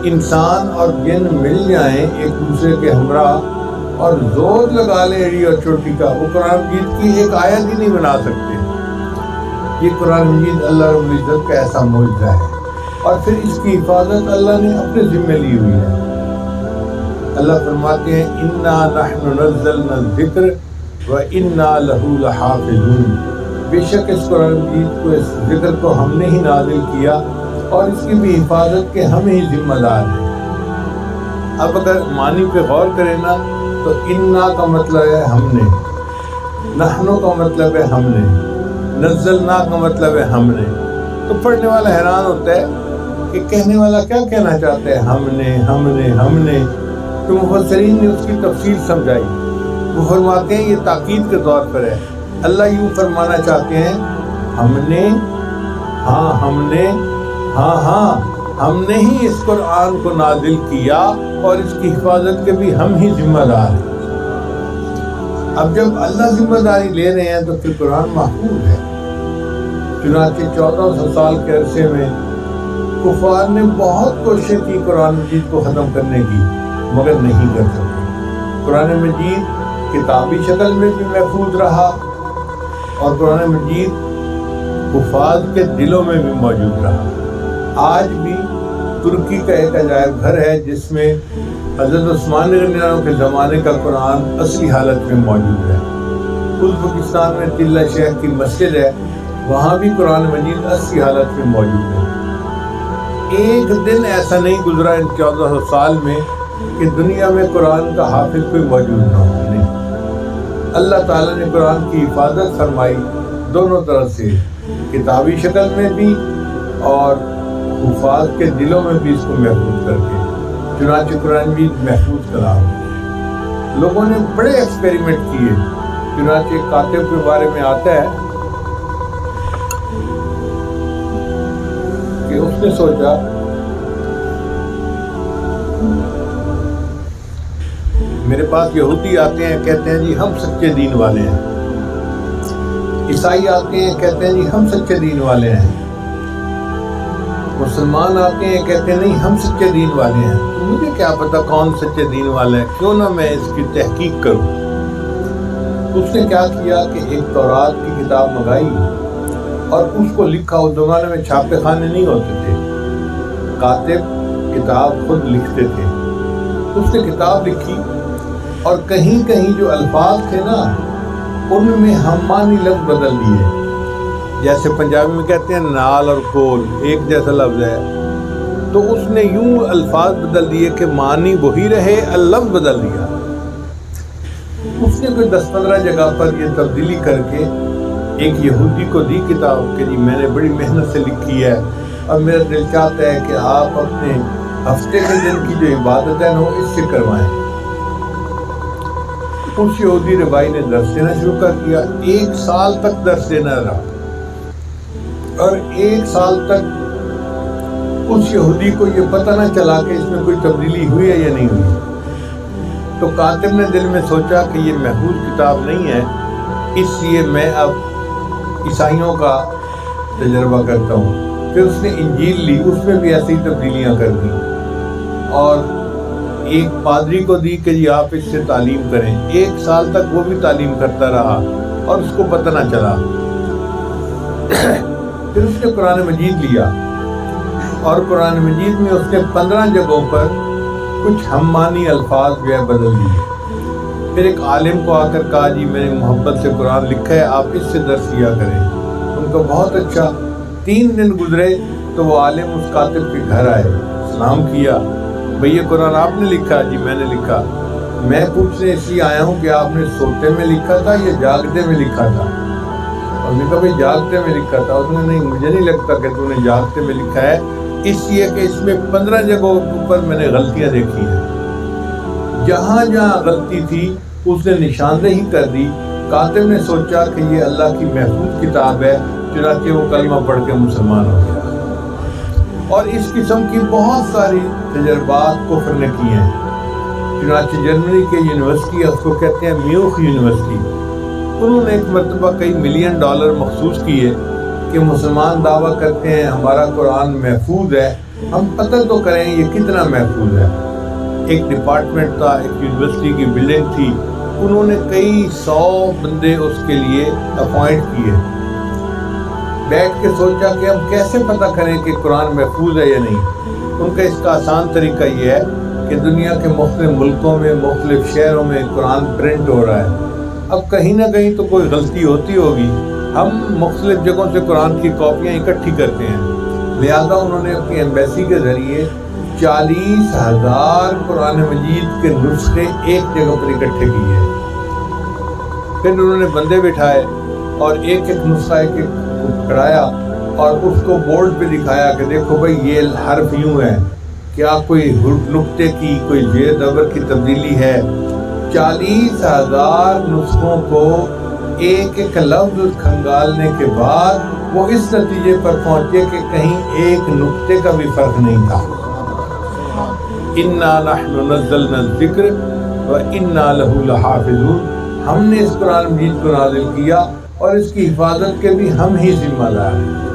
انسان اور جن مل جائیں ایک دوسرے کے ہمراہ اور زور لگا لیں ایڑی اور چوٹی کا، وہ قرآن مجید کی ایک آیت ہی نہیں بنا سکتے۔ یہ قرآن مجید اللہ رب العزت کا ایسا معجزہ ہے، اور پھر اس کی حفاظت اللہ نے اپنے ذمہ لی ہوئی ہے۔ اللہ فرماتے ہیں اِنَّا نَحْنُ نَزَّلْنَا الذِّكْرَ وَإِنَّا لَهُ لَحَافِظُونَ، بے شک اس قرآن مجید کو، اس ذکر کو ہم نے ہی نازل کیا اور اس کی بھی حفاظت کے ہم ہی ذمہ دار ہیں۔ اب اگر معنی پہ غور کریں نا تو اِنَّا کا مطلب ہے ہم نے، نحن کا مطلب ہے ہم نے، نزلنا کا مطلب ہے ہم نے۔ تو پڑھنے والا حیران ہوتا ہے کہ کہنے والا کیا کہنا چاہتا ہے، ہم نے ہم نے ہم نے۔ تو مفسرین نے اس کی تفصیل سمجھائی۔ وہ فرماتے ہیں یہ تاکید کے طور پر ہے، اللہ یوں فرمانا چاہتے ہیں ہم نے، ہاں ہم نے، ہاں ہاں ہم نے ہی اس قرآن کو نازل کیا اور اس کی حفاظت کے بھی ہم ہی ذمہ دار ہیں۔ اب جب اللہ ذمہ داری لے رہے ہیں تو پھر قرآن محفوظ ہے۔ چنانچہ 1400 سال کے عرصے میں کفار نے بہت کوشش کی قرآن مجید کو ختم کرنے کی، مگر نہیں کر سکے۔ قرآن مجید کتابی شکل میں بھی محفوظ رہا اور قرآن مجید حفاظ کے دلوں میں بھی موجود رہا۔ آج بھی ترکی کا ایک عجائب گھر ہے جس میں حضرت عثمان رضی اللہ عنہ کے زمانے کا قرآن اصلی حالت میں موجود ہے۔ ازبکستان میں تلہ شیخ کی مسجد ہے، وہاں بھی قرآن مجید اصلی حالت میں موجود ہے۔ ایک دن ایسا نہیں گزرا ان 1400 سال میں کہ دنیا میں قرآن کا حافظ کوئی موجود نہ ہو۔ نہیں، اللہ تعالیٰ نے قرآن کی حفاظت فرمائی دونوں طرف سے، کتابی شکل میں بھی اور حفاظ کے دلوں میں بھی اس کو محفوظ کر کے۔ چنانچہ قرآن مجید محفوظ کلام ہے۔ لوگوں نے بڑے ایکسپیریمنٹ کیے۔ چنانچہ کاتب کے بارے میں آتا ہے کہ اس نے سوچا میرے پاس یہودی آتے ہیں، کہتے ہیں جی ہم سچے دین والے ہیں، عیسائی آتے ہیں کہتے ہیں جی ہم سچے دین والے ہیں، مسلمان آتے ہیں کہتے ہیں نہیں ہم سچے دین والے ہیں۔ تو مجھے کیا پتا کون سچے دین والا ہے، کیوں نہ میں اس کی تحقیق کروں۔ اس نے کیا کیا کہ ایک تورات کی کتاب منگائی اور اس کو لکھا۔ اس زمانے میں چھاپے خانے نہیں ہوتے تھے، کاتب کتاب خود لکھتے تھے۔ اس نے کتاب لکھی اور کہیں کہیں جو الفاظ تھے نا ان میں ہم معنی لفظ بدل دیے۔ جیسے پنجابی میں کہتے ہیں نال اور کول ایک جیسا لفظ ہے، تو اس نے یوں الفاظ بدل دیے کہ معنی وہی رہے، لفظ بدل دیا۔ اس نے کوئی 10-15 جگہ پر یہ تبدیلی کر کے ایک یہودی کو دی کتاب کہ جی میں نے بڑی محنت سے لکھی ہے اور میرا دل چاہتا ہے کہ آپ اپنے ہفتے کے دن کی جو عبادت ہے وہ اس سے کروائیں۔ اس یہودی ربائی نے درس دینا شروع کر دیا۔ 1 سال تک درس دینا رہا اور 1 سال تک اس یہودی کو یہ پتہ نہ چلا کہ اس میں کوئی تبدیلی ہوئی ہے یا نہیں ہوئی۔ تو کاتب نے دل میں سوچا کہ یہ محفوظ کتاب نہیں ہے، اس لیے میں اب عیسائیوں کا تجربہ کرتا ہوں۔ پھر اس نے انجیل لی، اس میں بھی ایسی تبدیلیاں کر دیں اور ایک پادری کو دی کہ جی آپ اس سے تعلیم کریں۔ 1 سال تک وہ بھی تعلیم کرتا رہا اور اس کو پتہ نہ چلا۔ پھر اس نے قرآن مجید لیا اور قرآن مجید میں اس نے 15 جگہوں پر کچھ ہم معنی الفاظ جو ہے بدل دیے۔ پھر ایک عالم کو آ کر کہا جی میں نے محبت سے قرآن لکھا ہے، آپ اس سے درس لیا کریں۔ ان کو بہت اچھا۔ 3 دن گزرے تو وہ عالم اس کاتب کے گھر آئے، سلام کیا، بھئی یہ قرآن آپ نے لکھا؟ جی میں نے لکھا۔ میں پوچھنے اس لیے آیا ہوں کہ آپ نے سوتے میں لکھا تھا یا جاگتے میں لکھا تھا؟ اور نے کہا بھئی جاگتے میں لکھا تھا۔ اس نے نہیں مجھے نہیں لگتا کہ تو نے جاگتے میں لکھا ہے، اس لیے کہ اس میں 15 جگہوں پر میں نے غلطیاں دیکھی ہیں۔ جہاں جہاں غلطی تھی اس نے نشاندہی کر دی۔ کاتب نے سوچا کہ یہ اللہ کی محفوظ کتاب ہے، چنانچہ وہ کلمہ پڑھ کے مسلمان ہو گیا۔ اور اس قسم کی بہت ساری تجربات کفر نے کی ہیں۔ چنانچہ جرمنی کے یونیورسٹی ہے، اس کو کہتے ہیں میوخ یونیورسٹی، انہوں نے ایک مرتبہ کئی $1 ملین مخصوص کیے کہ مسلمان دعویٰ کرتے ہیں ہمارا قرآن محفوظ ہے ہم پتہ تو کریں یہ کتنا محفوظ ہے۔ ایک ڈپارٹمنٹ تھا، ایک یونیورسٹی کی بلڈنگ تھی، انہوں نے کئی 100 بندے اس کے لیے اپوائنٹ کیے۔ بیٹھ کے سوچا کہ ہم کیسے پتہ کریں کہ قرآن محفوظ ہے یا نہیں۔ ان کا اس کا آسان طریقہ یہ ہے کہ دنیا کے مختلف ملکوں میں، مختلف شہروں میں قرآن پرنٹ ہو رہا ہے۔ اب کہیں نہ کہیں تو کوئی غلطی ہوتی ہوگی، ہم مختلف جگہوں سے قرآن کی کاپیاں اکٹھی کرتے ہیں۔ لہذا انہوں نے اپنی ایمبیسی کے ذریعے 40,000 قرآن مجید کے نسخے ایک جگہ پر اکٹھے کیے ہیں۔ پھر انہوں نے بندے بٹھائے اور ایک ایک نسخہ ایک ایک کرایا اور اس کو بورڈ پہ دکھایا کہ دیکھو بھائی یہ حرف یوں ہے، کیا کوئی نقطے کی، کوئی زیر زبر کی تبدیلی ہے۔ 40,000 نسخوں کو ایک ایک لفظ کھنگالنے کے بعد وہ اس نتیجے پر پہنچے کہ کہیں ایک نقطے کا بھی فرق نہیں تھا۔ اِنَّا نَحْنُ نَزَّلْنَا الذِّكْرَ وَإِنَّا لَهُ لَحَافِظُونَ، ہم نے اس قرآن مجید کو نازل کیا اور اس کی حفاظت کے بھی ہم ہی ذمہ دار ہیں۔